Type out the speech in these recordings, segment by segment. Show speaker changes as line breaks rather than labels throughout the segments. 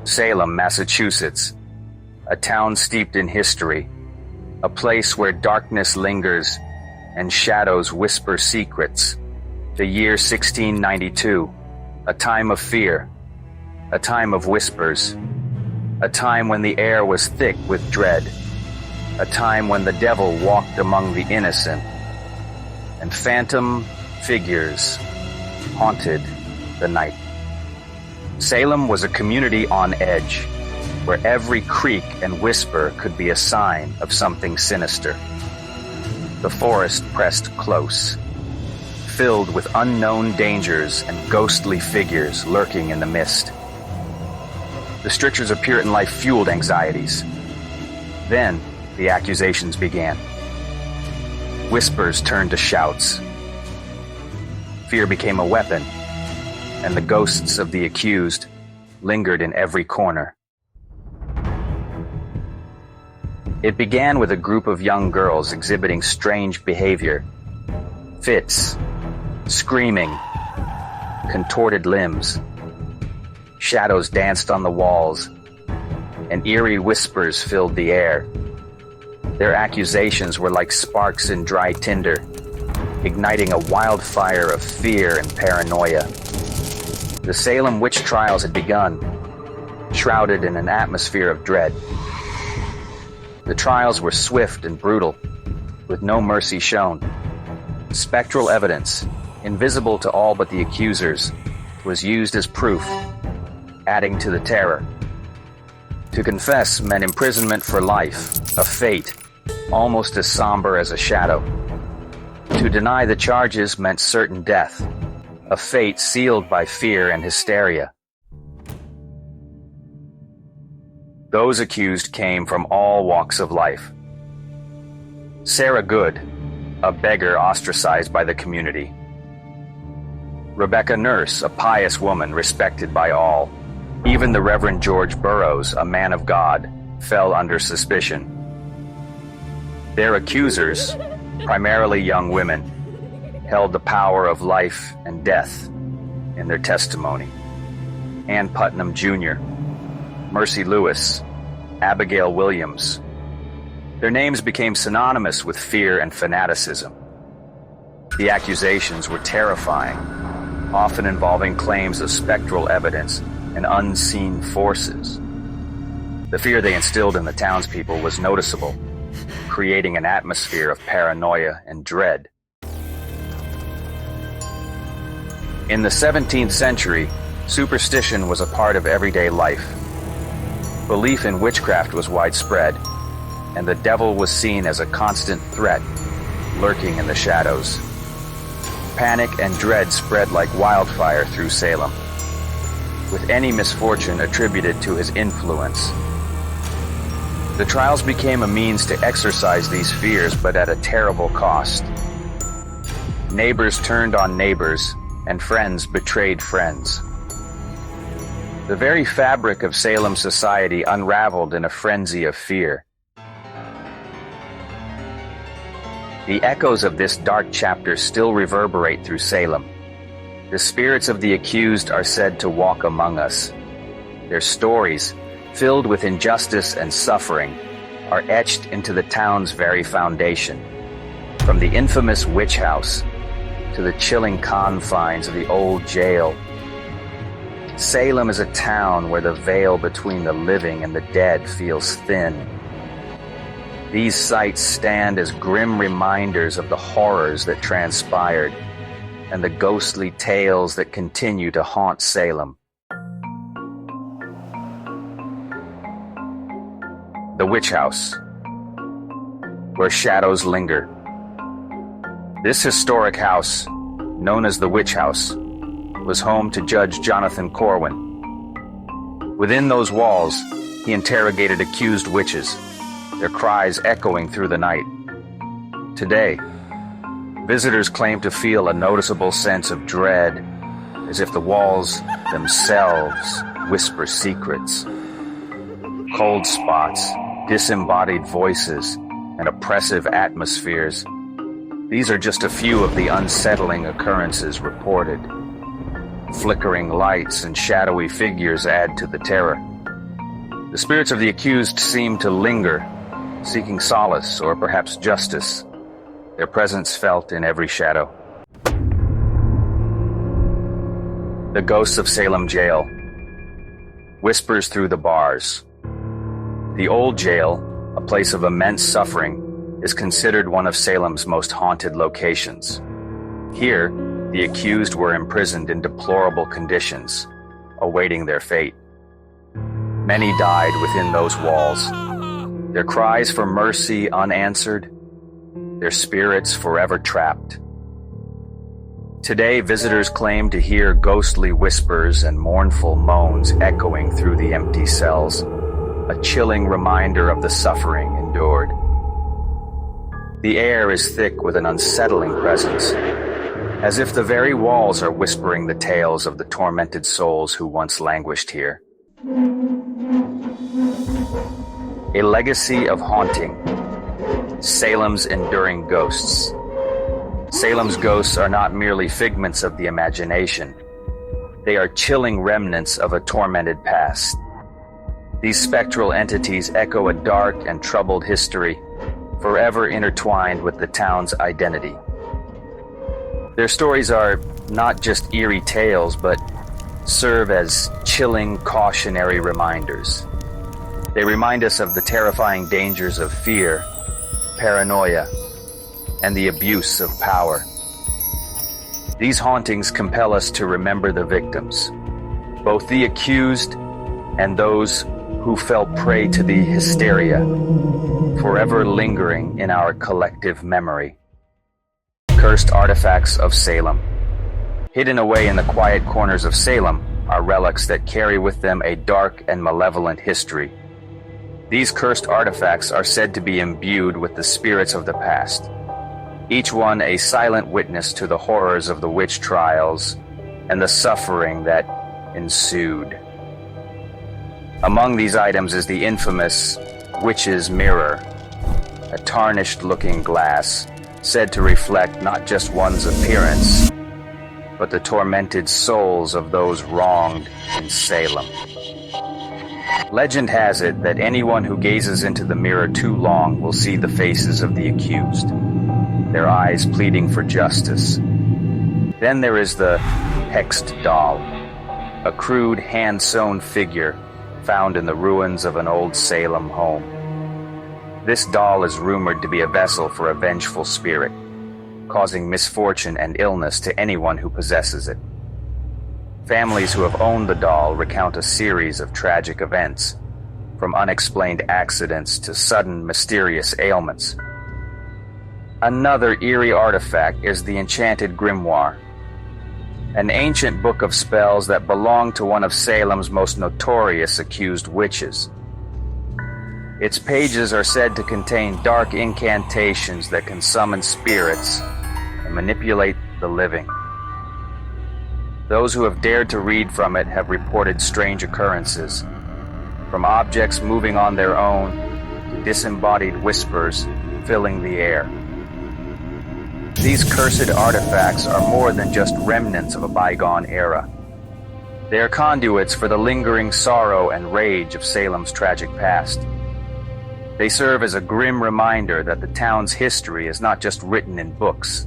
Salem, Massachusetts, a town steeped in history, a place where darkness lingers and shadows whisper secrets. The year 1692, a time of fear, a time of whispers, a time when the air was thick with dread, a time when the devil walked among the innocent, and phantom figures haunted the night. Salem was a community on edge, where every creak and whisper could be a sign of something sinister. The forest pressed close, filled with unknown dangers and ghostly figures lurking in the mist. The strictures of Puritan life fueled anxieties. Then the accusations began. Whispers turned to shouts. Fear became a weapon, and the ghosts of the accused lingered in every corner. It began with a group of young girls exhibiting strange behavior. Fits, screaming, contorted limbs. Shadows danced on the walls, and eerie whispers filled the air. Their accusations were like sparks in dry tinder, igniting a wildfire of fear and paranoia. The Salem witch trials had begun, shrouded in an atmosphere of dread. The trials were swift and brutal, with no mercy shown. Spectral evidence, invisible to all but the accusers, was used as proof, adding to the terror. To confess meant imprisonment for life, a fate almost as somber as a shadow. To deny the charges meant certain death, a fate sealed by fear and hysteria. Those accused came from all walks of life. Sarah Good, a beggar ostracized by the community. Rebecca Nurse, a pious woman respected by all. Even the Reverend George Burroughs, a man of God, fell under suspicion. Their accusers, primarily young women, held the power of life and death in their testimony. Ann Putnam Jr., Mercy Lewis, Abigail Williams. Their names became synonymous with fear and fanaticism. The accusations were terrifying, often involving claims of spectral evidence and unseen forces. The fear they instilled in the townspeople was noticeable, creating an atmosphere of paranoia and dread. In the 17th century, superstition was a part of everyday life. Belief in witchcraft was widespread, and the devil was seen as a constant threat, lurking in the shadows. Panic and dread spread like wildfire through Salem, with any misfortune attributed to his influence. The trials became a means to exorcise these fears, but at a terrible cost. Neighbors turned on neighbors, and friends betrayed friends. The very fabric of Salem society unraveled in a frenzy of fear. The echoes of this dark chapter still reverberate through Salem. The spirits of the accused are said to walk among us. Their stories, filled with injustice and suffering, are etched into the town's very foundation. From the infamous witch house to the chilling confines of the old jail, Salem is a town where the veil between the living and the dead feels thin. These sights stand as grim reminders of the horrors that transpired and the ghostly tales that continue to haunt Salem. The Witch House, where shadows linger. This historic house, known as the Witch House, was home to Judge Jonathan Corwin. Within those walls, he interrogated accused witches, their cries echoing through the night. Today, visitors claim to feel a noticeable sense of dread, as if the walls themselves whisper secrets. Cold spots, disembodied voices, and oppressive atmospheres. These are just a few of the unsettling occurrences reported. Flickering lights and shadowy figures add to the terror. The spirits of the accused seem to linger, seeking solace or perhaps justice, their presence felt in every shadow. The ghosts of Salem jail. Whispers through the bars. The old jail, a place of immense suffering, is considered one of Salem's most haunted locations. Here, the accused were imprisoned in deplorable conditions, awaiting their fate. Many died within those walls, their cries for mercy unanswered, their spirits forever trapped. Today, visitors claim to hear ghostly whispers and mournful moans echoing through the empty cells, a chilling reminder of the suffering endured. The air is thick with an unsettling presence, as if the very walls are whispering the tales of the tormented souls who once languished here. A legacy of haunting. Salem's enduring ghosts. Salem's ghosts are not merely figments of the imagination. They are chilling remnants of a tormented past. These spectral entities echo a dark and troubled history, forever intertwined with the town's identity. Their stories are not just eerie tales, but serve as chilling, cautionary reminders. They remind us of the terrifying dangers of fear, paranoia, and the abuse of power. These hauntings compel us to remember the victims, both the accused and those who fell prey to the hysteria, forever lingering in our collective memory. Cursed artifacts of Salem. Hidden away in the quiet corners of Salem are relics that carry with them a dark and malevolent history. These cursed artifacts are said to be imbued with the spirits of the past, each one a silent witness to the horrors of the witch trials and the suffering that ensued. Among these items is the infamous witch's mirror, a tarnished-looking glass said to reflect not just one's appearance, but the tormented souls of those wronged in Salem. Legend has it that anyone who gazes into the mirror too long will see the faces of the accused, their eyes pleading for justice. Then there is the hexed doll, a crude hand-sewn figure found in the ruins of an old Salem home. This doll is rumored to be a vessel for a vengeful spirit, causing misfortune and illness to anyone who possesses it. Families who have owned the doll recount a series of tragic events, from unexplained accidents to sudden mysterious ailments. Another eerie artifact is the enchanted grimoire, an ancient book of spells that belonged to one of Salem's most notorious accused witches. Its pages are said to contain dark incantations that can summon spirits and manipulate the living. Those who have dared to read from it have reported strange occurrences, from objects moving on their own to disembodied whispers filling the air. These cursed artifacts are more than just remnants of a bygone era. They are conduits for the lingering sorrow and rage of Salem's tragic past. They serve as a grim reminder that the town's history is not just written in books,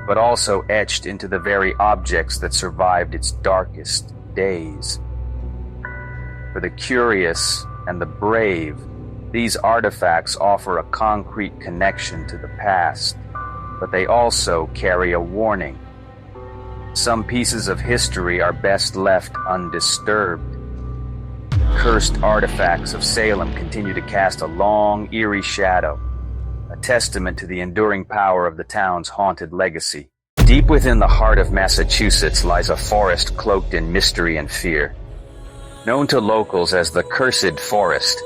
but also etched into the very objects that survived its darkest days. For the curious and the brave, these artifacts offer a concrete connection to the past, but they also carry a warning. Some pieces of history are best left undisturbed. Cursed artifacts of Salem continue to cast a long, eerie shadow, a testament to the enduring power of the town's haunted legacy. Deep within the heart of Massachusetts lies a forest cloaked in mystery and fear. Known to locals as the Cursed Forest,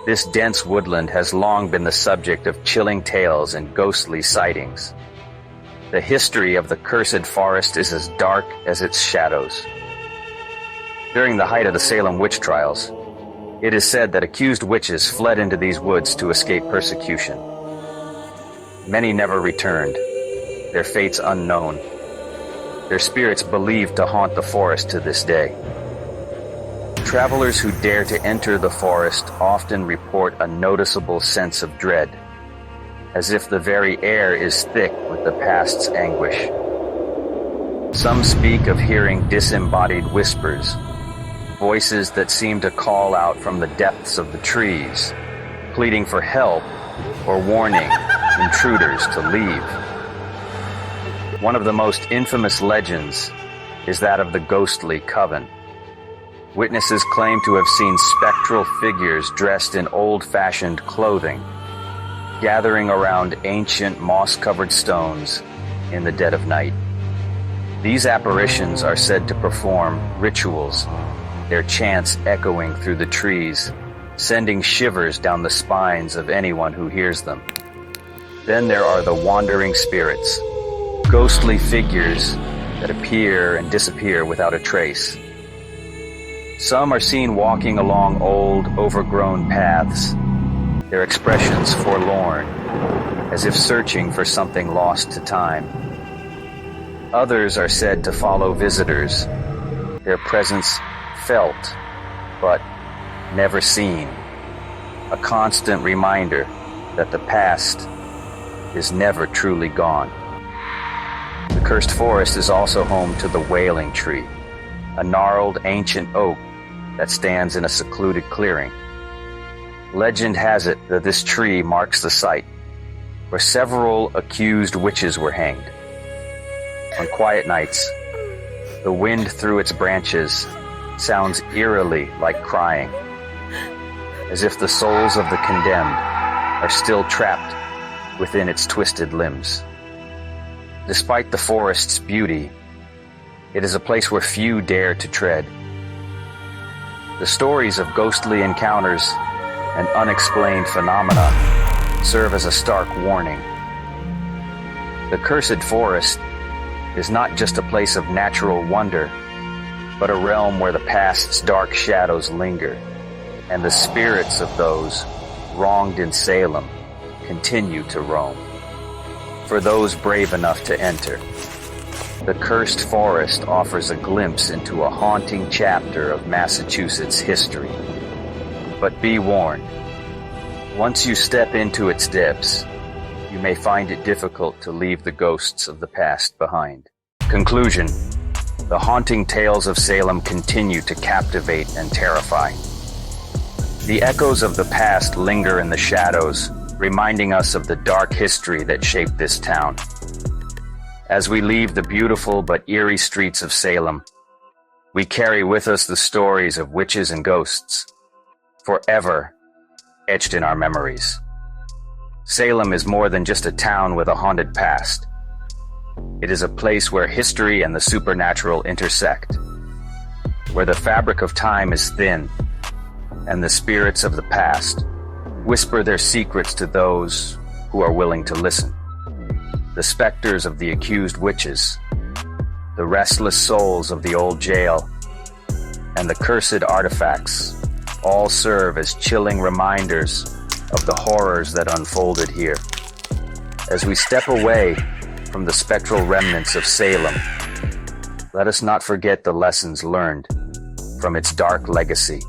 this dense woodland has long been the subject of chilling tales and ghostly sightings. The history of the Cursed Forest is as dark as its shadows. During the height of the Salem witch trials, it is said that accused witches fled into these woods to escape persecution. Many never returned, their fates unknown, their spirits believed to haunt the forest to this day. Travelers who dare to enter the forest often report a noticeable sense of dread, as if the very air is thick with the past's anguish. Some speak of hearing disembodied whispers, voices that seem to call out from the depths of the trees, pleading for help or warning intruders to leave. One of the most infamous legends is that of the ghostly coven. Witnesses claim to have seen spectral figures dressed in old-fashioned clothing, gathering around ancient moss-covered stones in the dead of night. These apparitions are said to perform rituals, their chants echoing through the trees, sending shivers down the spines of anyone who hears them. Then there are the wandering spirits, ghostly figures that appear and disappear without a trace. Some are seen walking along old, overgrown paths, their expressions forlorn, as if searching for something lost to time. Others are said to follow visitors, their presence felt, but never seen, a constant reminder that the past is never truly gone. The cursed forest is also home to the Wailing Tree, a gnarled ancient oak that stands in a secluded clearing. Legend has it that this tree marks the site where several accused witches were hanged. On quiet nights, the wind through its branches sounds eerily like crying, as if the souls of the condemned are still trapped within its twisted limbs. Despite the forest's beauty, it is a place where few dare to tread. The stories of ghostly encounters and unexplained phenomena serve as a stark warning. The cursed forest is not just a place of natural wonder, but a realm where the past's dark shadows linger, and the spirits of those wronged in Salem continue to roam. For those brave enough to enter, the cursed forest offers a glimpse into a haunting chapter of Massachusetts history. But be warned, once you step into its depths, you may find it difficult to leave the ghosts of the past behind. Conclusion: the haunting tales of Salem continue to captivate and terrify. The echoes of the past linger in the shadows, reminding us of the dark history that shaped this town. As we leave the beautiful but eerie streets of Salem, we carry with us the stories of witches and ghosts, forever etched in our memories. Salem is more than just a town with a haunted past. It is a place where history and the supernatural intersect, where the fabric of time is thin, and the spirits of the past whisper their secrets to those who are willing to listen. The specters of the accused witches, the restless souls of the old jail, and the cursed artifacts all serve as chilling reminders of the horrors that unfolded here. As we step away from the spectral remnants of Salem, let us not forget the lessons learned from its dark legacy.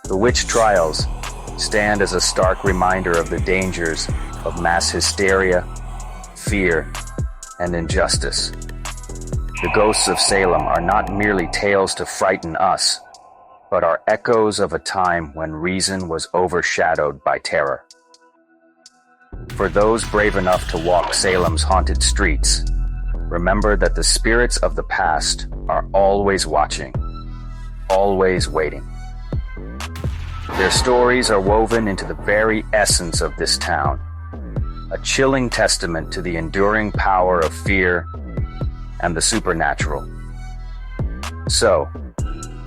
The witch trials stand as a stark reminder of the dangers of mass hysteria, fear, and injustice. The ghosts of Salem are not merely tales to frighten us, but are echoes of a time when reason was overshadowed by terror. For those brave enough to walk Salem's haunted streets, remember that the spirits of the past are always watching, always waiting. Their stories are woven into the very essence of this town, a chilling testament to the enduring power of fear and the supernatural. So,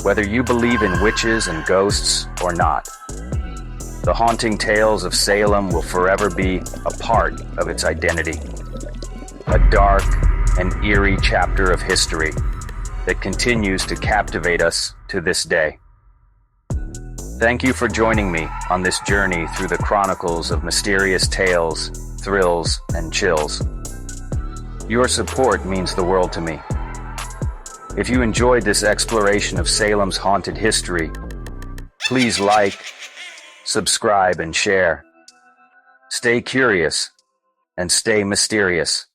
whether you believe in witches and ghosts or not, the haunting tales of Salem will forever be a part of its identity, a dark and eerie chapter of history that continues to captivate us to this day. Thank you for joining me on this journey through the chronicles of mysterious tales, thrills, and chills. Your support means the world to me. If you enjoyed this exploration of Salem's haunted history, please like, subscribe, and share. Stay curious and stay mysterious.